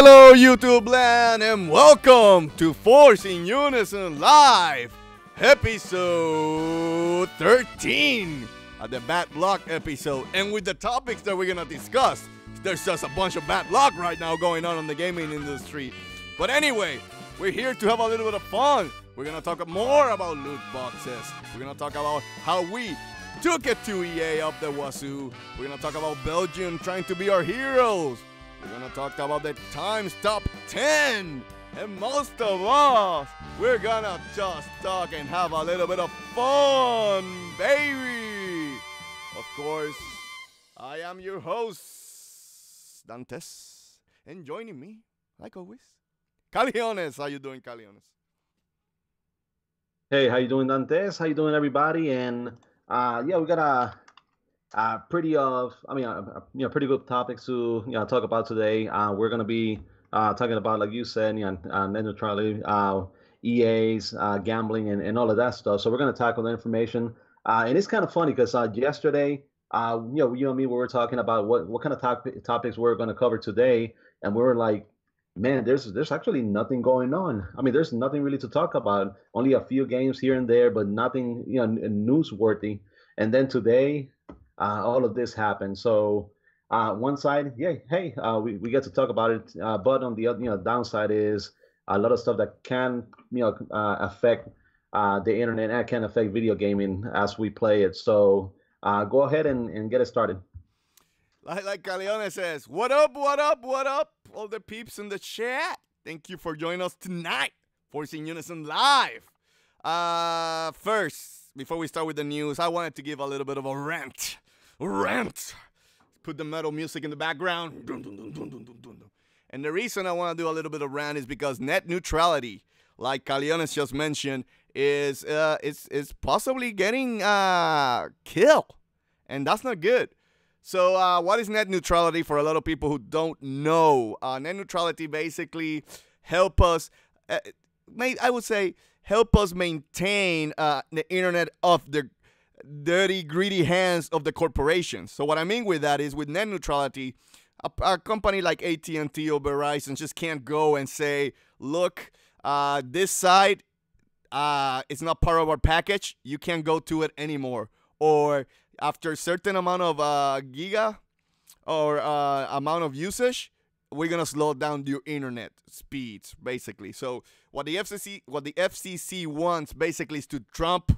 Hello YouTube land and welcome to Force In Unison Live, episode 13 of the bad luck episode. And with the topics that we're gonna discuss, there's just a bunch of bad luck right now going on in the gaming industry. But anyway, we're here to have a little bit of fun. We're gonna talk more about loot boxes. We're gonna talk about how we took it to EA up the wazoo. We're gonna talk about Belgium trying to be our heroes. We're gonna talk about the Times Top 10. And most of us, we're gonna just talk and have a little bit of fun, baby. Of course, I am your host, Dantes. And joining me, like always, Caliones. How you doing, Caliones? Hey, how you doing, Dantes? How you doing, everybody? And yeah, we got a pretty good topics to talk about today. We're gonna be talking about, like you said, net neutrality, EA's gambling, and all of that stuff. So we're gonna tackle the information. And it's kind of funny because yesterday, you and me, we were talking about what kind of topics we're gonna cover today, and we were like, man, there's actually nothing going on. I mean, there's nothing really to talk about. Only a few games here and there, but nothing newsworthy. And then today, all of this happened. So one side, yeah, hey, we get to talk about it. But on the other, downside is a lot of stuff that can, affect the internet and can affect video gaming as we play it. So go ahead and get it started. Like Calione says, what up, what up, what up? All the peeps in the chat. Thank you for joining us tonight. Force In Unison Live. First, before we start with the news, I wanted to give a little bit of a rant. Put the metal music in the background. And the reason I want to do a little bit of rant is because net neutrality, like Caliones just mentioned, is possibly getting killed. And that's not good. So what is net neutrality for a lot of people who don't know? Net neutrality basically help us, I would say, help us maintain the internet off the dirty, greedy hands of the corporations. So what I mean with that is with net neutrality, a company like AT&T or Verizon just can't go and say, look, this site is not part of our package. You can't go to it anymore. Or after a certain amount of giga or amount of usage, we're gonna slow down your internet speeds, basically. So what the FCC wants basically is to drop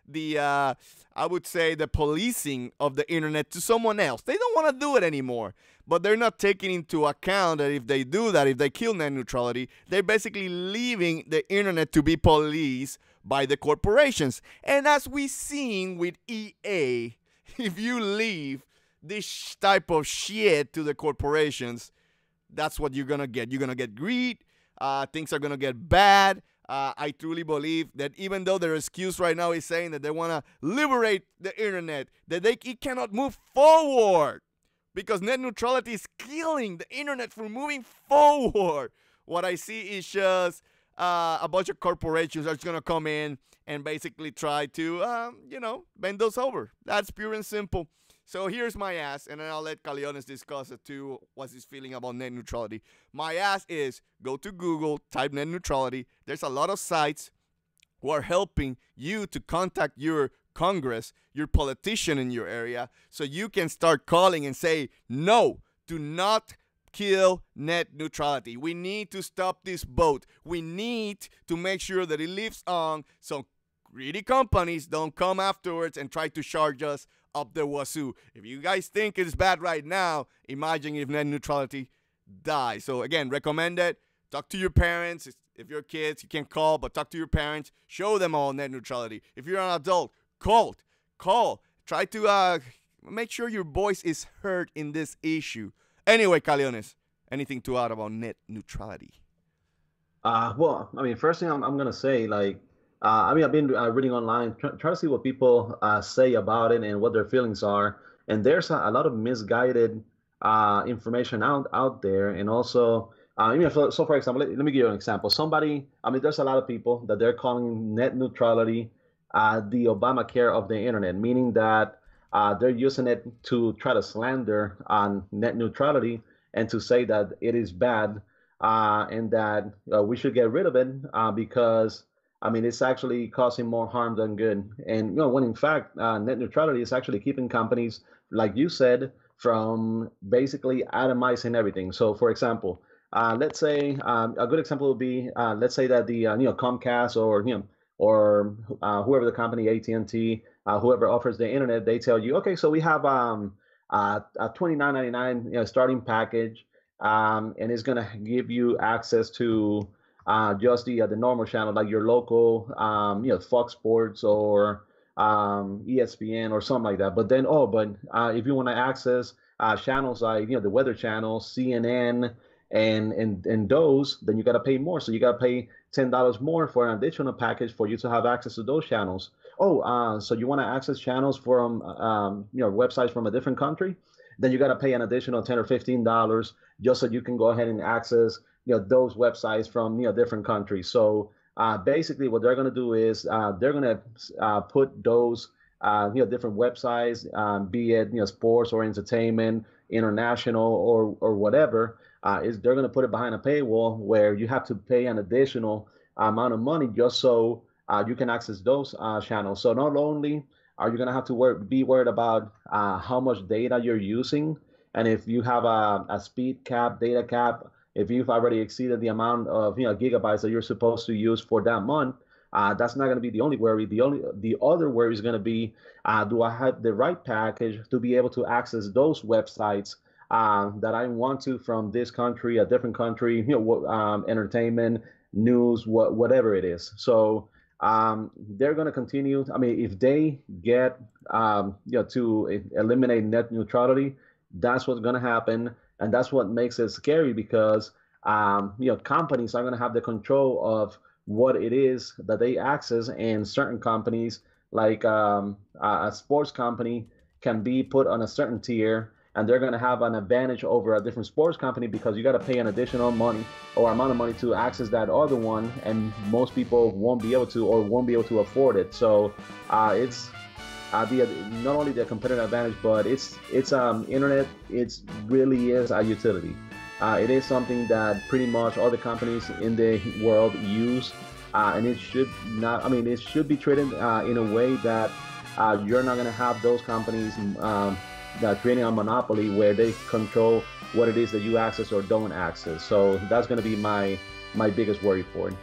the I would say the policing of the internet to someone else. They don't want to do it anymore, but they're not taking into account that if they do that, if they kill net neutrality, they're basically leaving the internet to be policed by the corporations. And as we've seen with EA, if you leave this type of shit to the corporations, that's what you're gonna get. You're gonna get greed. Things are gonna get bad. I truly believe that even though their excuse right now is saying that they want to liberate the internet, that it cannot move forward because net neutrality is killing the internet from moving forward. What I see is just a bunch of corporations are just going to come in and basically try to, bend those over. That's pure and simple. So here's my ask, and then I'll let Caliones discuss it too, what's his feeling about net neutrality. My ask is go to Google, type net neutrality. There's a lot of sites who are helping you to contact your Congress, your politician in your area, so you can start calling and say, no, do not kill net neutrality. We need to stop this boat. We need to make sure that it lives on so greedy companies don't come afterwards and try to charge us up the wazoo. If you guys think it's bad right now, imagine if net neutrality dies. So again, recommend it. Talk to your parents. If you're kids, you can call, but talk to your parents. Show them all net neutrality. If you're an adult, call. Try to make sure your voice is heard in this issue. Anyway, Caliones, anything to add about net neutrality? Well, I mean, first thing I'm gonna say, like, I've been reading online, trying to see what people say about it and what their feelings are. And there's a lot of misguided information out there. And also, so for example, let me give you an example. There's a lot of people that they're calling net neutrality the Obamacare of the internet, meaning that they're using it to try to slander on net neutrality and to say that it is bad and that we should get rid of it because I mean it's actually causing more harm than good. And when in fact net neutrality is actually keeping companies, like you said, from basically atomizing everything. So, for example, let's say a good example would be let's say that the Comcast or whoever the company AT&T, whoever offers the internet, they tell you, okay, so we have a $29.99 starting package, and it's gonna give you access to just the normal channel like your local Fox Sports or ESPN or something like that. But then if you want to access channels like the Weather Channel, CNN, and those, then you got to pay more. So you got to pay $10 more for an additional package for you to have access to those channels. So you want to access channels from websites from a different country, then you got to pay an additional $10 or $15 just so you can go ahead and access those websites from different countries. So basically what they're going to do is they're going to put those different websites, be it sports or entertainment, international or whatever, is they're going to put it behind a paywall where you have to pay an additional amount of money just so you can access those channels. So not only are you going to have to be worried about how much data you're using, and if you have a speed cap, data cap, if you've already exceeded the amount of gigabytes that you're supposed to use for that month, that's not going to be the only worry. The other worry is going to be, do I have the right package to be able to access those websites that I want to from this country, a different country, entertainment, news, whatever it is. So they're going to continue. I mean, if they get to eliminate net neutrality, that's what's going to happen. And that's what makes it scary because, companies are going to have the control of what it is that they access. And certain companies, like a sports company, can be put on a certain tier, and they're going to have an advantage over a different sports company because you got to pay an additional money or amount of money to access that other one. And most people won't be able to or won't be able to afford it. So it's not only the competitive advantage, but it's internet. It really is a utility. It is something that pretty much all the companies in the world use, and it should not. I mean, it should be treated in a way that you're not going to have those companies that creating a monopoly where they control what it is that you access or don't access. So that's going to be my biggest worry for it.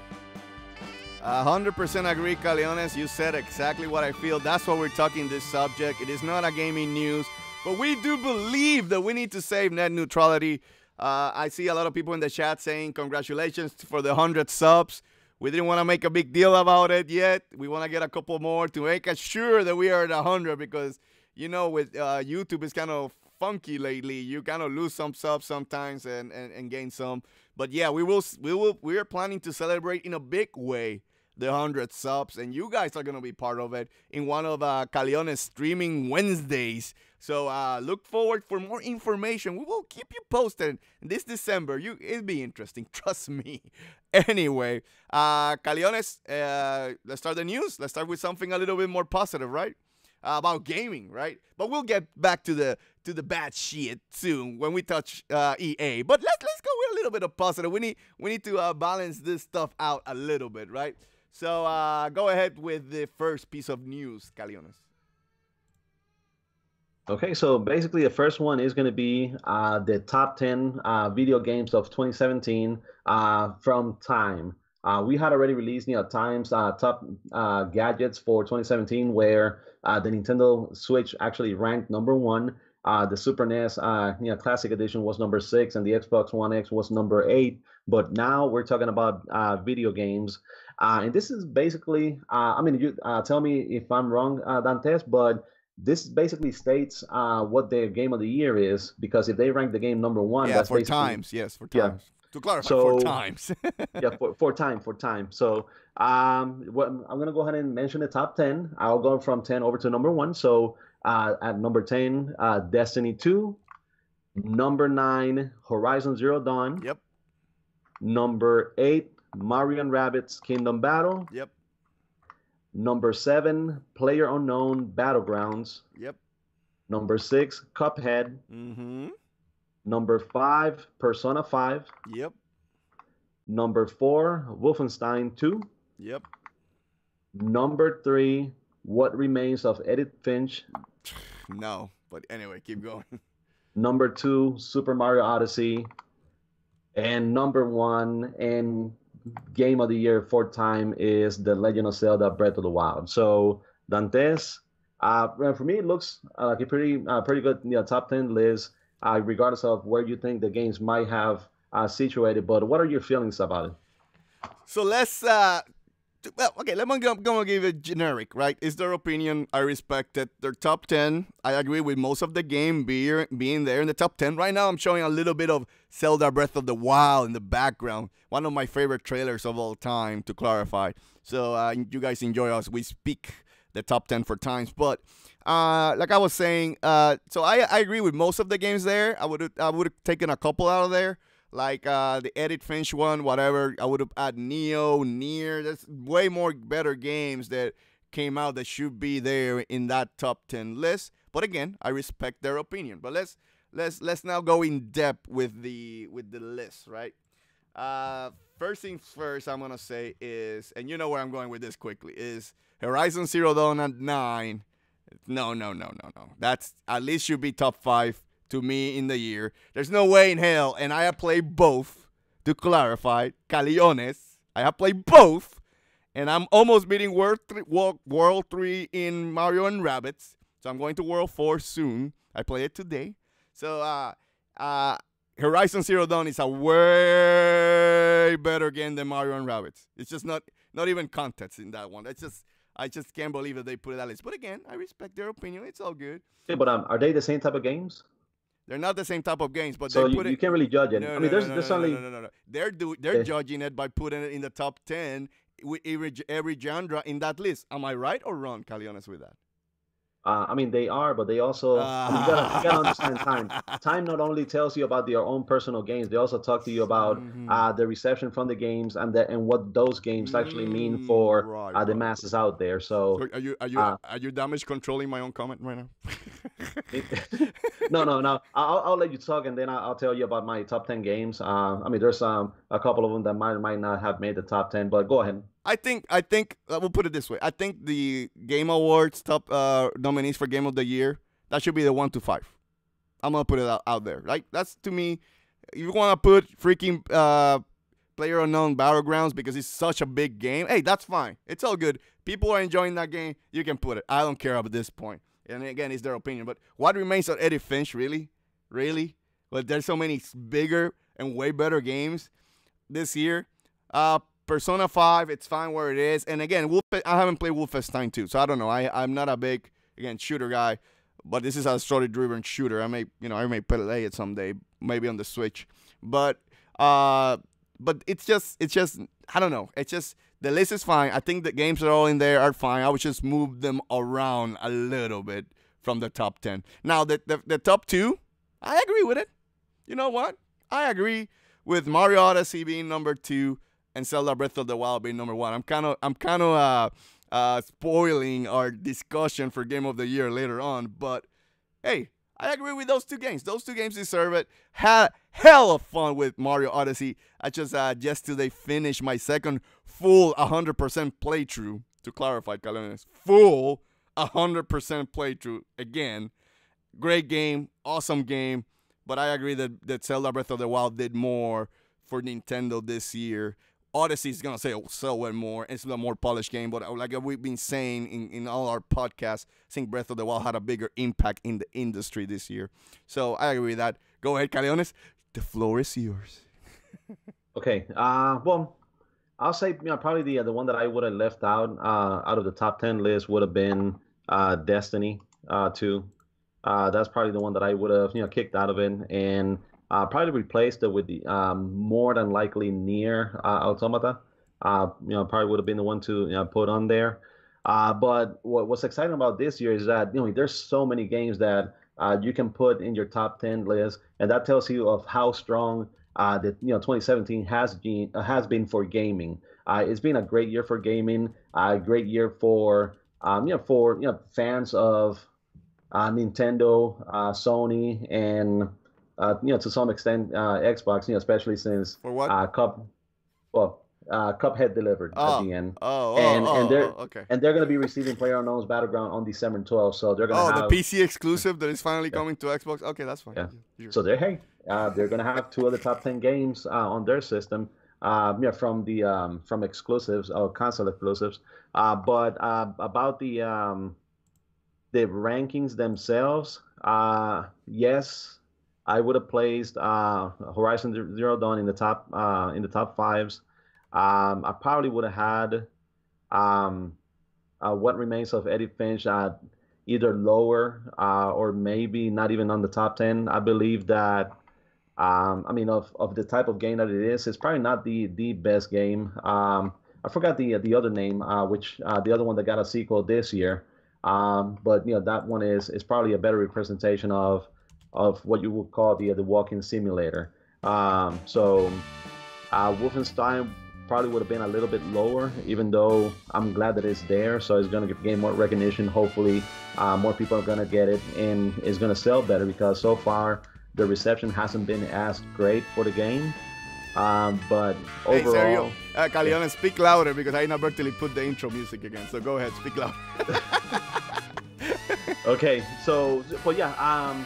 100% agree, Caliones. You said exactly what I feel. That's why we're talking this subject. It is not a gaming news, but we do believe that we need to save net neutrality. I see a lot of people in the chat saying congratulations for the 100 subs. We didn't want to make a big deal about it yet. We want to get a couple more to make sure that we are at 100 because, with YouTube, it's kind of funky lately. You kind of lose some subs sometimes and gain some. But yeah, we are planning to celebrate in a big way the 100 subs, and you guys are going to be part of it in one of Calione's streaming Wednesdays. So look forward for more information. We will keep you posted this December. It'll be interesting, trust me. Anyway, Caliones, let's start the news. Let's start with something a little bit more positive, right? About gaming, right? But we'll get back to the bad shit soon when we touch EA. But let's go with a little bit of positive. We need to balance this stuff out a little bit, right? So go ahead with the first piece of news, Caliones. Okay, so basically the first one is going to be the top 10 video games of 2017 from Time. We had already released Time's top gadgets for 2017, where the Nintendo Switch actually ranked number 1. The Super NES Classic Edition was number 6, and the Xbox One X was number 8. But now we're talking about video games, and this is basically, you tell me if I'm wrong, Dantes, but this basically states what their game of the year is, because if they rank the game number 1, yeah, that's for times, yes, for times. Yeah. To clarify, for times. Yeah, for time. So I'm going to go ahead and mention the top 10. I'll go from 10 over to number 1. So at number 10, Destiny 2. Number 9, Horizon Zero Dawn. Yep. Number 8, Mario & Rabbids Kingdom Battle. Yep. Number 7, PlayerUnknown Battlegrounds. Yep. Number 6, Cuphead. Mm-hmm. Number 5, Persona 5. Yep. Number 4, Wolfenstein 2. Yep. Number 3, What Remains of Edith Finch. No, but anyway, keep going. Number 2, Super Mario Odyssey. And number 1 and Game of the Year 4 time is The Legend of Zelda Breath of the Wild. So Dantes, for me, it looks like a pretty good top 10 list, regardless of where you think the games might have situated. But what are your feelings about it? So let's well, okay, I'm gonna give it generic, right? It's their opinion. I respect it. Their top 10. I agree with most of the game being there in the top 10. Right now, I'm showing a little bit of Zelda Breath of the Wild in the background. One of my favorite trailers of all time, to clarify. So you guys enjoy us. We speak the top 10 for times. But like I was saying, so I agree with most of the games there. I would have taken a couple out of there. Like the Edith Finch one, whatever. I would have added Neo, Nier. There's way more better games that came out that should be there in that top 10 list. But again, I respect their opinion. But let's now go in depth with the list, right? First things first, I'm gonna say is, and you know where I'm going with this quickly, is Horizon Zero Dawn at 9. No. That's at least should be top 5. To me in the year. There's no way in hell, and I have played both, to clarify, Caliones. I have played both, and I'm almost beating World 3 in Mario and Rabbids, so I'm going to World 4 soon. I play it today. So Horizon Zero Dawn is a way better game than Mario and Rabbids. It's just not even contest in that one. I just can't believe that they put it that list. But again, I respect their opinion. It's all good. Yeah, but are they the same type of games? They're not the same type of games, but so they put you can't really judge it. No, I mean, there's only no. They're judging it by putting it in the top 10 with every genre in that list. Am I right or wrong, Caliones, with that? I mean, they are, but they also I mean, you gotta understand time. Time not only tells you about your own personal games, they also talk to you about the reception from the games and what those games actually mean for the masses out there. So are you damage controlling my own comment right now? No. I'll let you talk, and then I'll tell you about my top 10 games. I mean, there's a couple of them that might not have made the top 10, but go ahead. I think we'll put it this way. I think the Game Awards top nominees for Game of the Year, that should be the 1 to 5. I'm gonna put it out there. Like, that's, to me, if you wanna put freaking PlayerUnknown Battlegrounds because it's such a big game, hey, that's fine. It's all good. People are enjoying that game. You can put it. I don't care at this point. And again, it's their opinion. But what remains of Edith Finch, really? Well, there's so many bigger and way better games this year. Persona 5, it's fine where it is. And again, I haven't played Wolfenstein 2, so I don't know. I'm not a big, again, shooter guy, but this is a story-driven shooter. I may play it someday, maybe on the Switch. But it's just I don't know. It's just the list is fine. I think the games that are all in there are fine. I would just move them around a little bit from the top 10. Now the top 2, I agree with it. You know what? I agree with Mario Odyssey being number 2 and Zelda Breath of the Wild being number 1. I'm kind of spoiling our discussion for Game of the Year later on, but hey, I agree with those two games. Those two games deserve it. Had hell of fun with Mario Odyssey. I just today finished my second full 100% playthrough. To clarify, Caliones, full 100% playthrough again. Great game, awesome game. But I agree that Zelda Breath of the Wild did more for Nintendo this year. Odyssey is going to sell way more. It's a more polished game. But like we've been saying in all our podcasts, I think Breath of the Wild had a bigger impact in the industry this year. So I agree with that. Go ahead, Caliones. The floor is yours. Okay. Well, I'll say probably the one that I would have left out of the top 10 list would have been Destiny 2. That's probably the one that I would have kicked out of it and probably replaced it with the more than likely Nier Automata. Probably would have been the one to put on there. But what's exciting about this year is that there's so many games that you can put in your top 10 list, and that tells you of how strong the 2017 has been for gaming. It's been a great year for gaming, a great year for fans of Nintendo, Sony, and to some extent, Xbox, especially since For what? Cuphead delivered at Oh, the end, oh, and oh, and oh, they're oh, okay. and they're gonna be receiving PlayerUnknown's Battleground on December 12th, so they're gonna Oh, the have PC exclusive that is finally yeah, coming to Xbox. Okay, that's fine. yeah. Sure. So they're gonna have two of the top 10 games on their system, from exclusives or console exclusives. But about the rankings themselves, yes, I would have placed Horizon Zero Dawn in the top fives. I probably would have had um, What Remains of Edith Finch either lower or maybe not even on the top 10. I believe that I mean, of the type of game that it is, it's probably not the best game. I forgot the other name, which the other one that got a sequel this year. But that one is probably a better representation of what you would call the walking simulator. Wolfenstein probably would have been a little bit lower, even though I'm glad that it's there. So it's going to gain more recognition. Hopefully, more people are going to get it, and it's going to sell better because so far the reception hasn't been as great for the game. But overall, hey, Sergio, Calione, speak louder because I inadvertently put the intro music again. So go ahead, speak louder. Okay, so but yeah,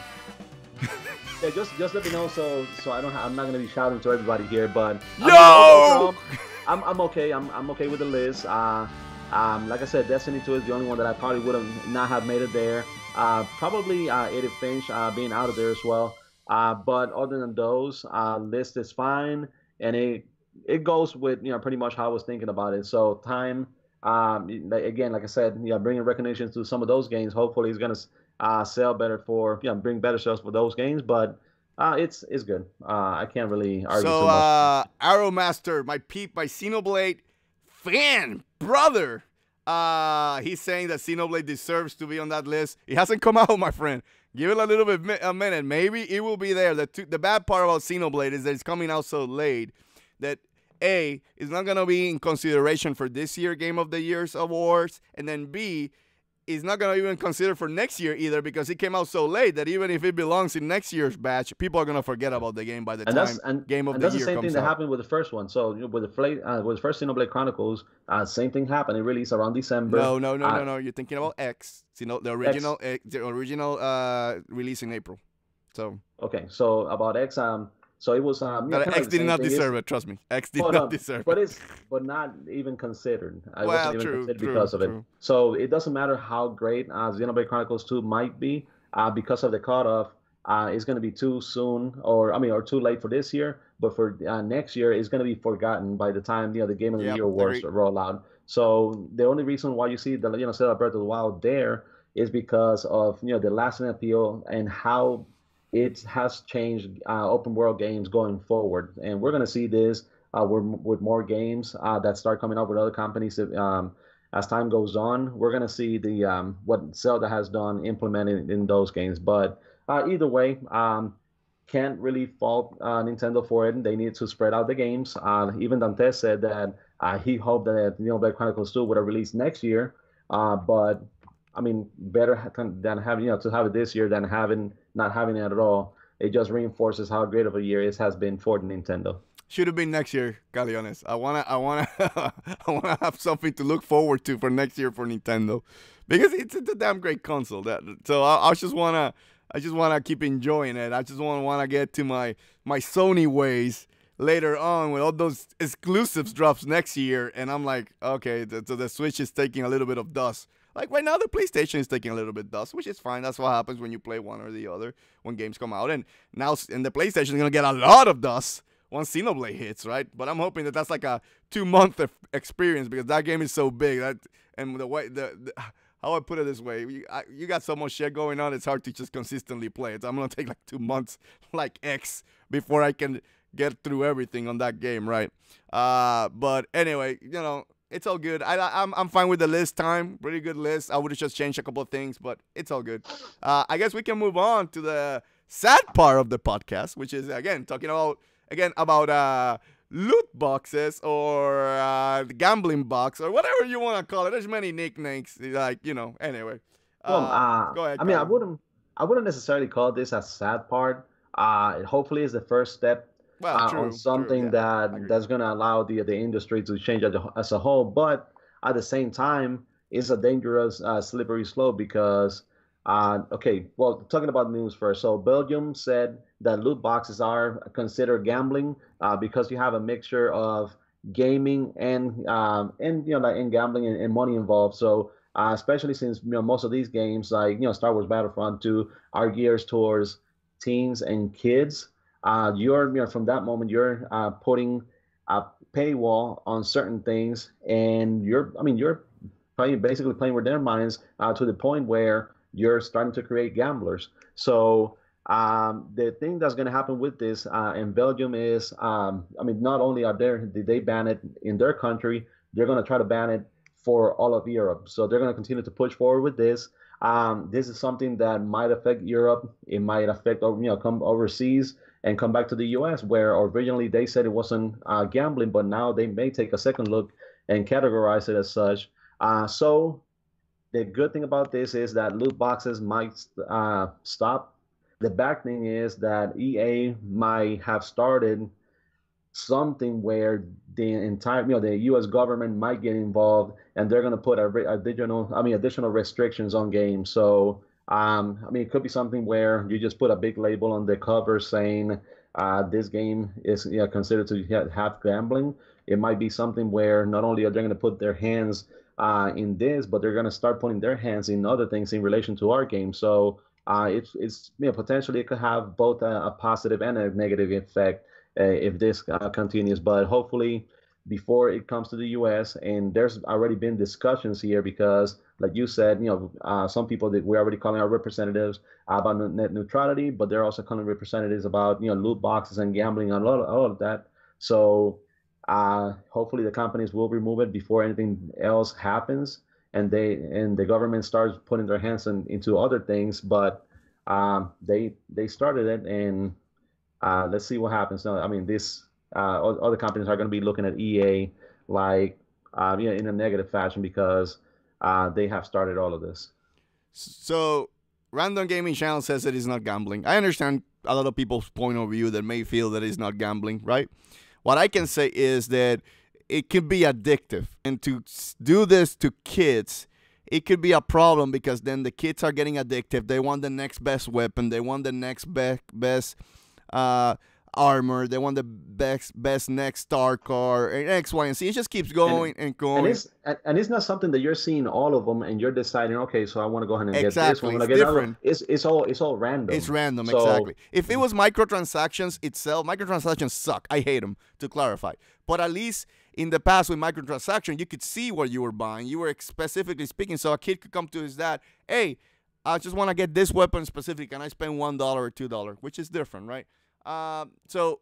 yeah, just let me know so I'm not gonna be shouting to everybody here, but Yo! I'm okay. I'm okay with the list. Like I said, Destiny 2 is the only one that I probably would have not have made it there. Probably Edith Finch being out of there as well. But other than those, list is fine, and it goes with pretty much how I was thinking about it. So time, again, like I said, bringing recognition to some of those games. Hopefully, it's gonna sell better for bring better sales for those games. But it's good. I can't really argue too much. Arrow Master, my Xenoblade fan, brother. He's saying that Xenoblade deserves to be on that list. It hasn't come out, my friend. Give it a little bit a minute. Maybe it will be there. The bad part about Xenoblade is that it's coming out so late that A, it's not going to be in consideration for this year Game of the Year's awards, and then B, is not going to even consider for next year either because it came out so late that even if it belongs in next year's batch, people are going to forget about the game by the time Game of the Year comes out. That's the same thing that happened with the first one. So with the first Xenoblade Chronicles, same thing happened. It released around December. No. You're thinking about X. The original release in April. So okay, so about X, so it was X did not deserve it. Trust me, X did not deserve it. But not even considered. I well, wasn't even considered because of it. So it doesn't matter how great Xenoblade Chronicles 2 might be, because of the cutoff. It's going to be too soon, or too late for this year. But for next year, it's going to be forgotten by the time the Game of the Year awards roll out. So the only reason why you see the Zelda Breath of the Wild there is because of the lasting appeal and how it has changed open world games going forward. And we're going to see this with more games that start coming up with other companies. As time goes on, we're going to see the what Zelda has done implemented in those games. But either way, can't really fault Nintendo for it. They need to spread out the games. Even Dantes said that he hoped that Xenoblade Chronicles 2 would have released next year. But I mean, better than having to have it this year than not having it at all. It just reinforces how great of a year it has been for Nintendo. Should have been next year, Galiones. I wanna have something to look forward to for next year for Nintendo, because it's a damn great console. So I just wanna keep enjoying it. I just wanna get to my Sony ways later on when all those exclusives drops next year, and I'm like, okay, so the Switch is taking a little bit of dust. Like right now, the PlayStation is taking a little bit of dust, which is fine. That's what happens when you play one or the other when games come out. And the PlayStation is gonna get a lot of dust once Xenoblade hits, right? But I'm hoping that that's like a 2-month experience because that game is so big. And the way how I put it this way, you got so much shit going on, it's hard to just consistently play it. So I'm gonna take like 2 months, like X, before I can get through everything on that game, right? But anyway, it's all good. I'm fine with the list time. Pretty good list. I would have just changed a couple of things, but it's all good. I guess we can move on to the sad part of the podcast, which is talking about loot boxes or the gambling box or whatever you want to call it. There's many nicknames, Anyway, Well, go ahead. I mean, I wouldn't necessarily call this a sad part. hopefully it's the first step Well, on true. something Yeah, I agree. that's going to allow the industry to change as a whole. But at the same time, it's a dangerous slippery slope because, okay, well, talking about news first. So Belgium said that loot boxes are considered gambling because you have a mixture of gaming and like in gambling and money involved. So especially since most of these games like Star Wars Battlefront 2 are geared towards teens and kids, you're from that moment you're putting a paywall on certain things, and you're basically playing with their minds to the point where you're starting to create gamblers. So the thing that's going to happen with this in Belgium is, not only did they ban it in their country, they're going to try to ban it for all of Europe. So they're going to continue to push forward with this. This is something that might affect Europe. It might affect, come overseas and come back to the U.S., where originally they said it wasn't gambling, but now they may take a second look and categorize it as such. So the good thing about this is that loot boxes might stop. The bad thing is that EA might have started something where the entire, the U.S. government might get involved, and they're going to put additional restrictions on games. So, it could be something where you just put a big label on the cover saying this game is considered to have gambling. It might be something where not only are they going to put their hands in this, but they're going to start putting their hands in other things in relation to our game. So it's potentially it could have both a positive and a negative effect if this continues. But hopefully, before it comes to the U.S., and there's already been discussions here because, like you said, some people that we're already calling our representatives about net neutrality, but they're also calling representatives about loot boxes and gambling and all of that. So hopefully the companies will remove it before anything else happens, and the government starts putting their hands into other things. But they started it, and let's see what happens. No, this other companies are going to be looking at EA like in a negative fashion because they have started all of this. So, Random Gaming Channel says that it's not gambling. I understand a lot of people's point of view that may feel that it's not gambling, right? What I can say is that it can be addictive. And to do this to kids, it could be a problem because then the kids are getting addictive. They want the next best weapon. They want the next best armor. They want the best next star car, and X, Y, and Z. It just keeps going and going. And it's not something that you're seeing all of them and you're deciding, okay, so I want to go ahead and exactly. get this one. It's get different. It's all random. It's random, so, exactly. If it was microtransactions itself, microtransactions suck. I hate them, to clarify. But at least in the past with microtransactions, you could see what you were buying. You were specifically speaking, so a kid could come to his dad, hey, I just want to get this weapon specific, and I spend $1 or $2, which is different, right? So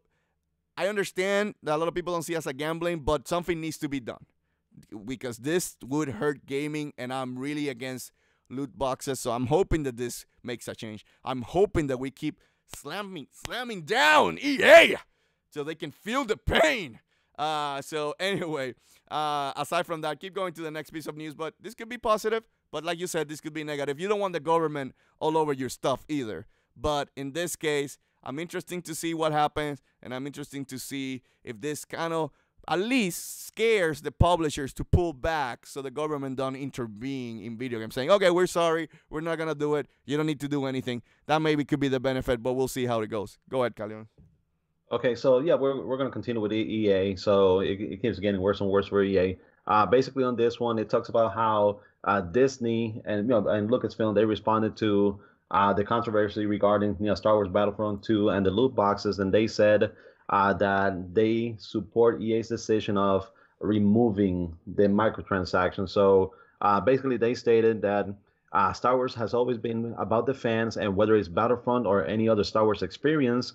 I understand that a lot of people don't see it as a gambling, but something needs to be done because this would hurt gaming, and I'm really against loot boxes. So I'm hoping that this makes a change. I'm hoping that we keep slamming down EA so they can feel the pain. So anyway, aside from that, keep going to the next piece of news. But this could be positive, but like you said, this could be negative. You don't want the government all over your stuff either. But in this case, I'm interested to see what happens, and I'm interested to see if this kind of at least scares the publishers to pull back so the government don't intervene in video games, saying, okay, we're sorry, we're not going to do it, you don't need to do anything. That maybe could be the benefit, but we'll see how it goes. Go ahead, Calion. Okay, so yeah, we're going to continue with EA. So it keeps getting worse and worse for EA. Basically, on this one, it talks about how Disney and and Lucasfilm, they responded to the controversy regarding Star Wars Battlefront 2 and the loot boxes, and they said that they support EA's decision of removing the microtransactions. So basically, they stated that Star Wars has always been about the fans, and whether it's Battlefront or any other Star Wars experience,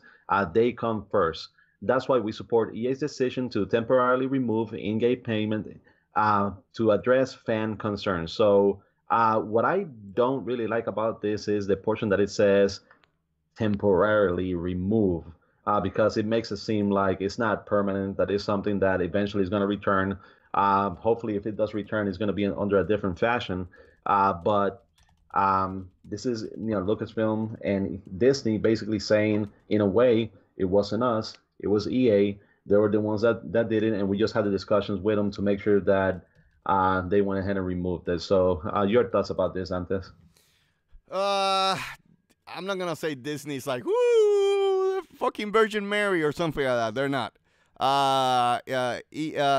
they come first. That's why we support EA's decision to temporarily remove in-game payment to address fan concerns. So what I don't really like about this is the portion that it says temporarily remove, because it makes it seem like it's not permanent, that is something that eventually is going to return. Hopefully, if it does return, it's going to be under a different fashion. But This is Lucasfilm and Disney basically saying, in a way, it wasn't us, it was EA. They were the ones that did it, and we just had the discussions with them to make sure that they went ahead and removed it. So, your thoughts about this, Antes? Uh, I'm not gonna say Disney's like, woo, fucking Virgin Mary or something like that. They're not.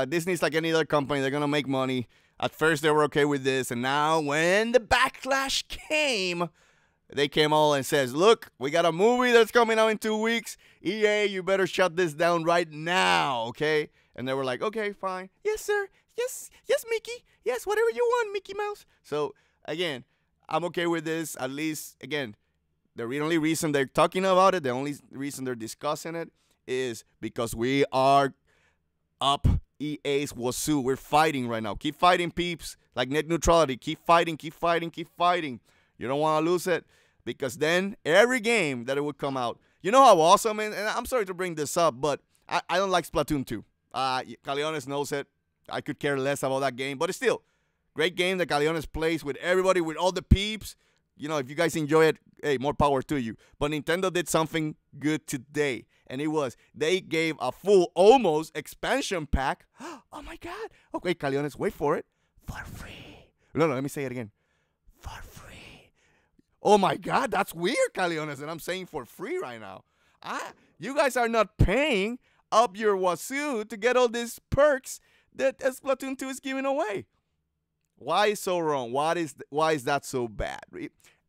Disney's like any other company. They're gonna make money. At first, they were okay with this, and now when the backlash came, they came all and says, "Look, we got a movie that's coming out in 2 weeks. EA, you better shut this down right now, okay?" And they were like, "Okay, fine. Yes, sir. Yes, yes, Mickey. Yes, whatever you want, Mickey Mouse." So again, I'm okay with this. At least, again, the only reason they're talking about it, the only reason they're discussing it, is because we are up EA's wazoo. We're fighting right now. Keep fighting, peeps. Like Net Neutrality. Keep fighting, keep fighting, keep fighting. You don't want to lose it, because then every game that it would come out, you know how awesome, and I'm sorry to bring this up, but I don't like Splatoon 2. Caliones knows it. I could care less about that game, but it's still great game that Caliones plays with everybody, with all the peeps. You know, if you guys enjoy it, hey, more power to you. But Nintendo did something good today, and it was they gave a full, almost expansion pack. Oh my God! Okay, Caliones, wait for it. For free. No, let me say it again. For free. Oh my God, that's weird, Caliones, and I'm saying for free right now. You guys are not paying up your wazoo to get all these perks that Splatoon 2 is giving away. Why is so wrong? Why is that so bad?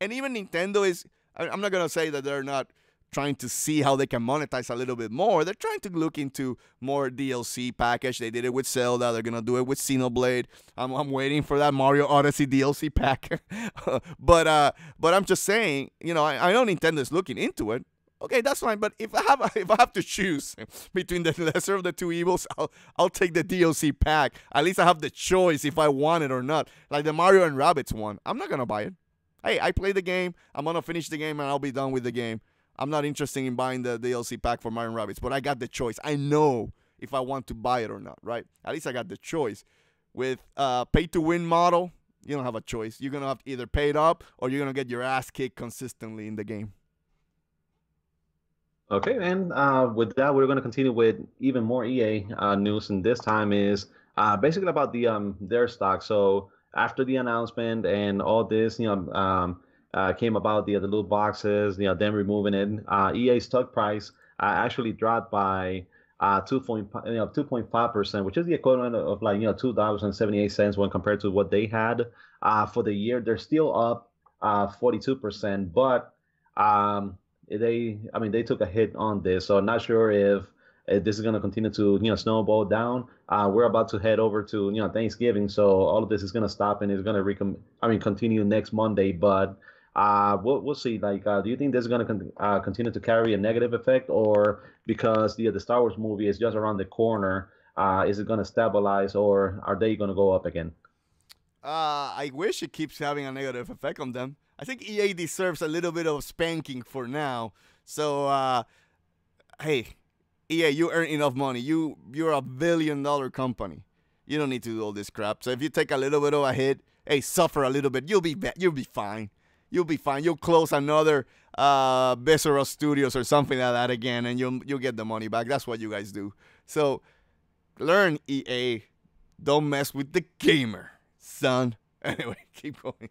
And even Nintendo is, I'm not going to say that they're not trying to see how they can monetize a little bit more. They're trying to look into more DLC package. They did it with Zelda. They're going to do it with Xenoblade. I'm waiting for that Mario Odyssey DLC pack. but I'm just saying, you know, I know Nintendo's looking into it. Okay, that's fine. But if I have to choose between the lesser of the two evils, I'll take the DLC pack. At least I have the choice if I want it or not. Like the Mario and Rabbids one, I'm not gonna buy it. Hey, I played the game. I'm gonna finish the game and I'll be done with the game. I'm not interested in buying the DLC pack for Mario and Rabbids, but I got the choice. I know if I want to buy it or not, right? At least I got the choice. With pay-to-win model, you don't have a choice. You're gonna have to either pay it up or you're gonna get your ass kicked consistently in the game. Okay, and with that, we're going to continue with even more EA news, and this time is basically about their stock. So after the announcement and all this, came about the loot boxes, them removing it, EA's stock price actually dropped by 2.5%, which is the equivalent of like $2.78 when compared to what they had for the year. They're still up 42%, but they took a hit on this, so I'm not sure if this is going to continue to snowball down. We're about to head over to Thanksgiving, so all of this is going to stop and it's going to continue next Monday. But we'll see. Like, do you think this is going to continue to carry a negative effect, or because the Star Wars movie is just around the corner, is it going to stabilize, or are they going to go up again? I wish it keeps having a negative effect on them. I think EA deserves a little bit of spanking for now. So, hey, EA, you earn enough money. You're a $1 billion company. You don't need to do all this crap. So if you take a little bit of a hit, hey, suffer a little bit. You'll be fine. You'll be fine. You'll close another Visceral Studios or something like that again, and you'll get the money back. That's what you guys do. So learn, EA. Don't mess with the gamer, son. Anyway, keep going.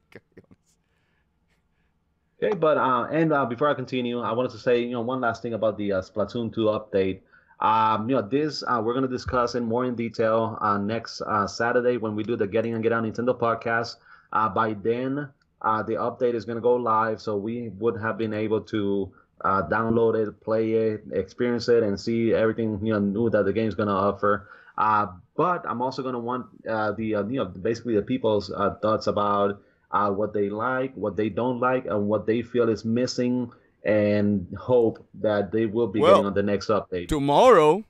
Okay, but before I continue, I wanted to say one last thing about the Splatoon 2 update. This we're going to discuss in more in detail next Saturday when we do the Getting and Get Out Nintendo podcast. By then, the update is going to go live, so we would have been able to download it, play it, experience it, and see everything new that the game's going to offer. But I'm also going to want basically the people's thoughts about what they like, what they don't like, and what they feel is missing, and hope that they will be getting on the next update. Tomorrow,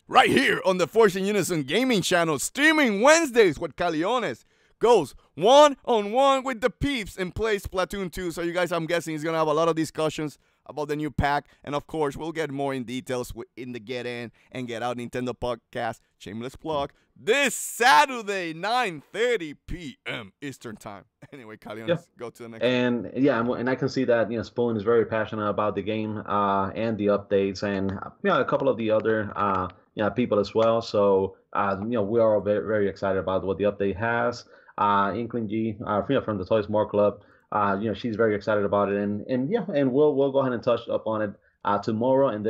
right here on the Force In Unison gaming channel, streaming Wednesdays with Caliones, goes one-on-one with the peeps and plays Splatoon 2. So you guys, I'm guessing, is going to have a lot of discussions about the new pack. And, of course, we'll get more in details in the Get In and Get Out Nintendo podcast. Shameless plug. this Saturday, 9:30 p.m. Eastern Time. Anyway, Caliones, go to the next one. And yeah, and I can see that Spoon is very passionate about the game and the updates, and a couple of the other people as well. So we are all very, very excited about what the update has. Inkling G, from the Toys More Club, she's very excited about it, and we'll go ahead and touch up on it tomorrow, and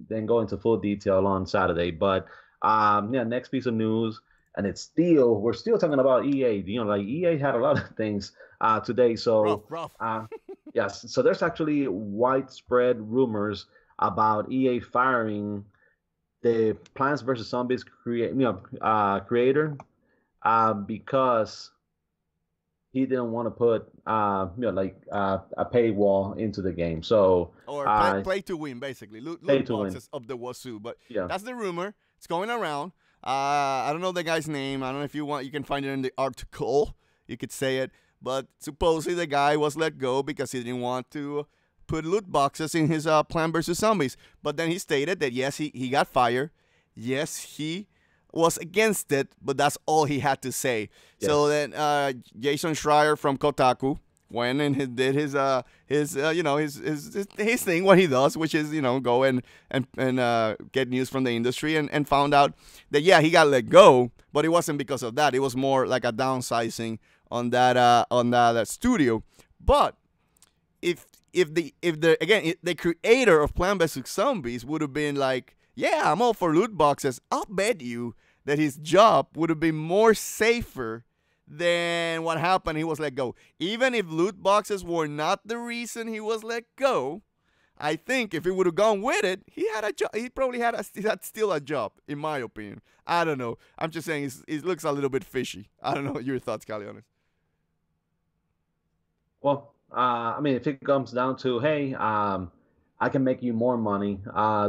then go into full detail on Saturday. But next piece of news. And we're still talking about EA. EA had a lot of things today. So rough. Yes. So there's actually widespread rumors about EA firing the Plants vs Zombies creator because he didn't want to put a paywall into the game. So play to win, basically. Loot boxes up the wazoo. But that's the rumor. It's going around. I don't know the guy's name. I don't know if you want. You can find it in the article. You could say it. But supposedly the guy was let go because he didn't want to put loot boxes in his Plant vs. Zombies. But then he stated that, yes, he got fired. Yes, he was against it. But that's all he had to say. Yes. So then Jason Schreier from Kotaku went and did his thing, what he does, which is go and get news from the industry, and found out that he got let go, but it wasn't because of that. It was more like a downsizing on that studio. But if the creator of Plant vs Zombies would have been like, yeah, I'm all for loot boxes, I'll bet you that his job would have been more safer than what happened. He was let go. Even if loot boxes were not the reason he was let go, I think if he would have gone with it, he had a job. He probably had still a job, in my opinion. I don't know. I'm just saying it looks a little bit fishy. I don't know your thoughts, Caliones. Well, if it comes down to, hey, I can make you more money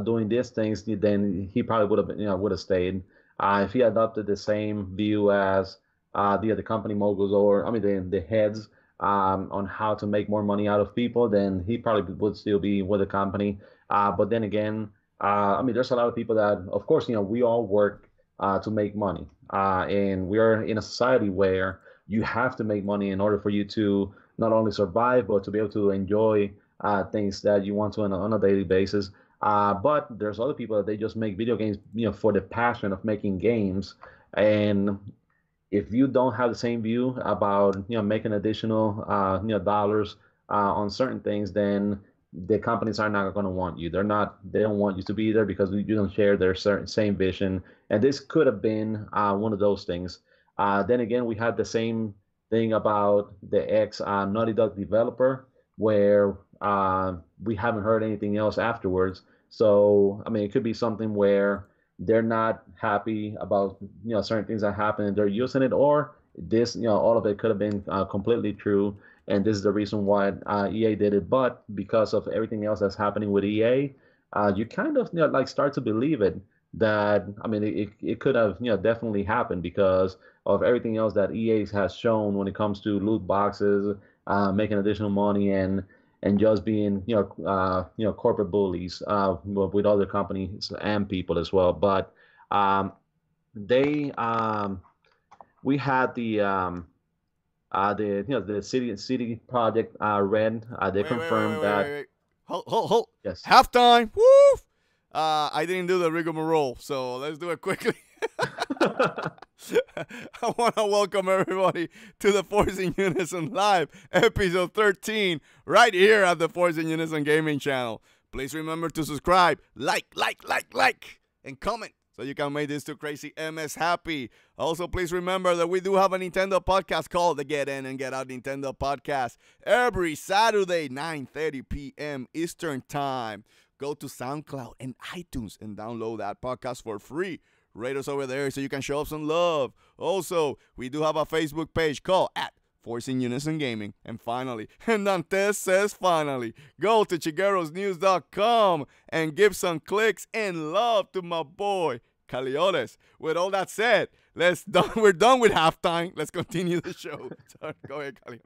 doing these things, then he probably would have stayed. If he adopted the same view as the company moguls, or the heads on how to make more money out of people, then he probably would still be with the company. But then again, there's a lot of people that, of course, we all work to make money, and we're in a society where you have to make money in order for you to not only survive, but to be able to enjoy things that you want to on a daily basis. But there's other people that they just make video games, for the passion of making games. And if you don't have the same view about making additional dollars on certain things, then the companies are not going to want you. They don't want you to be there because you don't share their same vision. And this could have been one of those things. Then again, we had the same thing about the ex Naughty Dog developer, where we haven't heard anything else afterwards. So it could be something where they're not happy about certain things that happen and they're using it, or this all of it could have been completely true, and this is the reason why EA did it. But because of everything else that's happening with EA, you kind of start to believe it, that it could have definitely happened because of everything else that EA has shown when it comes to loot boxes, making additional money, and just being corporate bullies with other companies and people as well. But we had the CD Projekt Red. They confirmed that. Wait. Hold. Yes. Halftime. Woo! I didn't do the rigmarole, so let's do it quickly. I want to welcome everybody to the Force In Unison Live, episode 13, right here at the Force In Unison Gaming channel. Please remember to subscribe, like, and comment so you can make this two crazy MS happy. Also, please remember that we do have a Nintendo podcast called the Get In and Get Out Nintendo Podcast every Saturday, 9:30 p.m. Eastern Time. Go to SoundCloud and iTunes and download that podcast for free. Rate us over there so you can show us some love. Also, we do have a Facebook page called Force In Unison Gaming. And finally, and Dantes says finally, go to chiguerosnews.com and give some clicks and love to my boy, Caliones. With all that said, we're done with halftime. Let's continue the show. Go ahead, Caliones.